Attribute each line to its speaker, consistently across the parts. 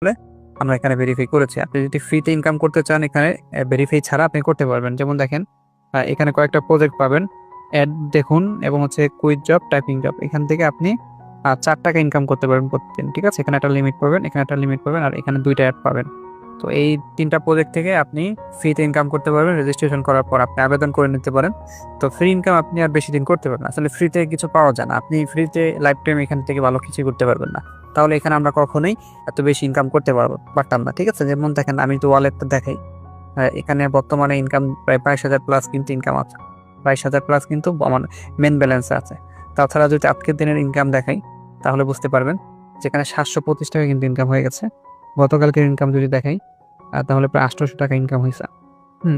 Speaker 1: আসলে আমরা এখানে ভেরিফাই করেছি। আপনি যদি ফ্রিতে ইনকাম করতে চান এখানে ভেরিফাই ছাড়া আপনি করতে পারবেন। যেমন দেখেন এখানে কয়েকটা প্রজেক্ট পাবেন। অ্যাড দেখুন এবং হচ্ছে কুইজ জব, টাইপিং জব। এখান থেকে আপনি ৳৪ ইনকাম করতে পারবেন প্রতিদিন। ঠিক আছে? এখানে একটা লিমিট পাবেন, এখানে একটা লিমিট পাবেন আর এখানে ২টা অ্যাড পাবেন। তো এই ৩টা প্রজেক্ট থেকে আপনি ফ্রিতে ইনকাম করতে পারবেন। রেজিস্ট্রেশন করার পর আপনি আবেদন করে নিতে পারেন। তো ফ্রি ইনকাম আপনি আর বেশি দিন করতে পারবেন না। আসলে ফ্রিতে কিছু পাওয়া যায় না। আপনি ফ্রিতে লাইফ টাইম এখান থেকে ভালো কিছুই করতে পারবেন না। তাহলে এখানে আমরা কখনোই এত বেশি ইনকাম করতে পারতাম না। ঠিক আছে? যেমন দেখেন আমি তো ওয়ালেটটা দেখাই। এখানে বর্তমানে ইনকাম প্রায় ২২,০০০ প্লাস কিন্তু ইনকাম আছে। ২২,০০০ প্লাস কিন্তু আমার মেইন ব্যালেন্সে আছে। তাছাড়া যদি আজকের দিনের ইনকাম দেখাই তাহলে বুঝতে পারবেন যেখানে ৳৭২৫ কিন্তু ইনকাম হয়ে গেছে। গতকালকের ইনকাম যদি দেখাই তাহলে প্রায় ৳৮০০ ইনকাম হইছে।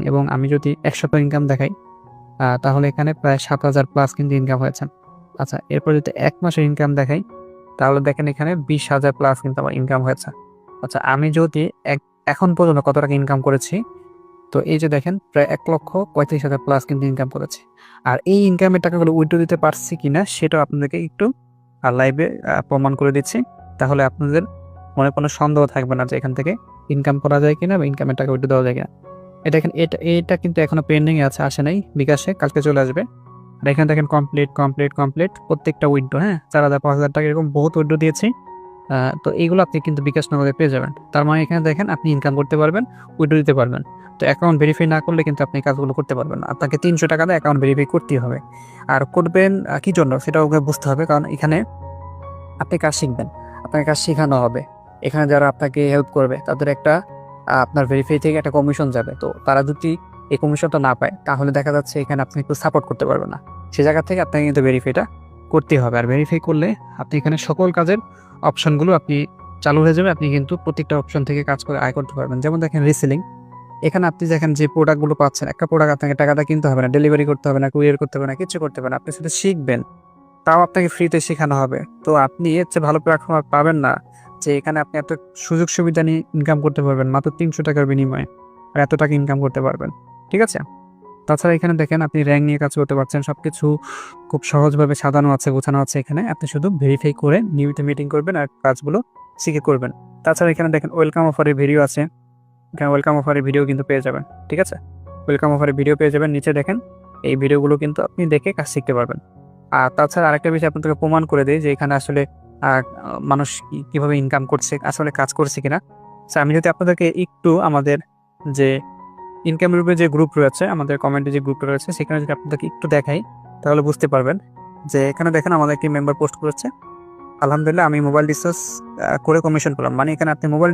Speaker 1: এবং আমি যদি ১ সপ্তাহ ইনকাম দেখাই তাহলে এখানে প্রায় ৭,০০০ প্লাস কিন্তু ইনকাম হয়েছে। আচ্ছা, এরপর যদি ১ মাসের ইনকাম দেখাই তাহলে দেখেন এখানে ২০,০০০ প্লাস কিন্তু আমার ইনকাম হয়েছে। আচ্ছা, আমি যদি এখন পর্যন্ত কত টাকা ইনকাম করেছি, তো এই যে দেখেন প্রায় ১,৩৫,০০০ প্লাস কিন্তু ইনকাম করেছি। আর এই ইনকামের টাকাগুলো উইথড্র দিতে পারছি কিনা সেটাও আপনাদেরকে একটু লাইভে প্রমাণ করে দিচ্ছি। তাহলে আপনাদের মনে কোনো সন্দেহ থাকবে না যে এখান থেকে ইনকাম করা যায় কিনা বা ইনকামের টাকা উইথড্র দেওয়া যায় কিনা। এটা দেখেন এটা কিন্তু এখনো পেন্ডিং এ আছে, আসে নাই বিকাশে, কালকে চলে আসবে। আর এখানে দেখেন কমপ্লিট প্রত্যেকটা উইথড্র, হ্যাঁ? ৪,০০০, ৫,০০০ টাকা এরকম বহুত উইথড্র দিয়েছি। তো এইগুলো আপনি কিন্তু বিকাশ নগদে পেয়ে যাবেন। তার মানে এখানে দেখেন আপনি ইনকাম করতে পারবেন, উইথড্র দিতে পারবেন। তো অ্যাকাউন্ট ভেরিফাই না করলে কিন্তু আপনি কাজগুলো করতে পারবেন না। আপনাকে ৳৩০০ দিয়ে অ্যাকাউন্ট ভেরিফাই করতেই হবে। আর করবেন কি জন্য সেটাও বুঝতে হবে। কারণ এখানে আপনি কাজ শিখবেন। আপনাকে কাজ শেখানো হবে। এখানে যারা আপনাকে হেল্প করবে তাদের একটা আপনার ভেরিফাই থেকে একটা কমিশন যাবে। তো তারা যদি এই কমিশনটা না পায় তাহলে দেখা যাচ্ছে এখানে আপনি একটু সাপোর্ট করতে পারবেন না। সে জায়গা থেকে আপনাকে কিন্তু ভেরিফাইটা করতেই হবে। আর ভেরিফাই করলে আপনি এখানে সকল কাজের অপশনগুলো আপনি চালু হয়ে যাবে। আপনি কিন্তু প্রত্যেকটা অপশন থেকে কাজ করে আয় করতে পারবেন। যেমন দেখেন রিসেলিং। এখানে আপনি দেখেন যে প্রোডাক্টগুলো পাচ্ছেন, একটা প্রোডাক্ট আপনাকে টাকাটা কিনতে হবে না, ডেলিভারি করতে হবে না, কুরিয়ার করতে হবে না, কিচ্ছু করতে হবে না। আপনি শুধু শিখবেন। তাও আপনাকে ফ্রিতে শেখানো হবে। তো আপনি এর চেয়ে ভালো প্ল্যাটফর্ম আর পাবেন না যে এখানে আপনি এত সুযোগ সুবিধা নিয়ে ইনকাম করতে পারবেন মাত্র ৳৩০০ বিনিময়ে। আর এত টাকা ইনকাম করতে পারবেন। ঠিক আছে? তাছাড়া এখানে দেখেন আপনি র‍্যাংক নিয়ে কাজ করতে পারছেন। সবকিছু খুব সহজভাবে সাজানো আছে, গোছানো আছে এখানে। আপনি শুধু ভেরিফাই করে নিয়মিত মিটিং করবেন আর কাজগুলো শিখে করবেন। তাছাড়া এখানে দেখেন ওয়েলকাম অফারের ভিডিও আছে। এখানে ওয়েলকাম অফারের ভিডিও কিন্তু পেয়ে যাবেন। ঠিক আছে? ওয়েলকাম অফারের ভিডিও পেয়ে যাবেন। নিচে দেখেন এই ভিডিওগুলো কিন্তু আপনি দেখে কাজ শিখতে পারবেন। আর তাছাড়া আরেকটা বিষয় আপনাদেরকে প্রমাণ করে দেই যে এখানে আসলে মানুষ কিভাবে ইনকাম করছে, আসলে কাজ করছে কিনা। আমি যদি আপনাদেরকে একটু আমাদের যে ইনকাম গ্রুপে যে গ্রুপ রয়েছে, আমাদের কমেন্টে যে গ্রুপটা রয়েছে সেখানে যদি আপনাদেরকে একটু দেখাই তাহলে বুঝতে পারবেন যে এখানে দেখেন আমাদের একটি মেম্বার পোস্ট করেছে। আলহামদুলিল্লাহ আমি মোবাইল রিচার্জ করে কমিশন পেলাম। মানে এখানে আপনি মোবাইল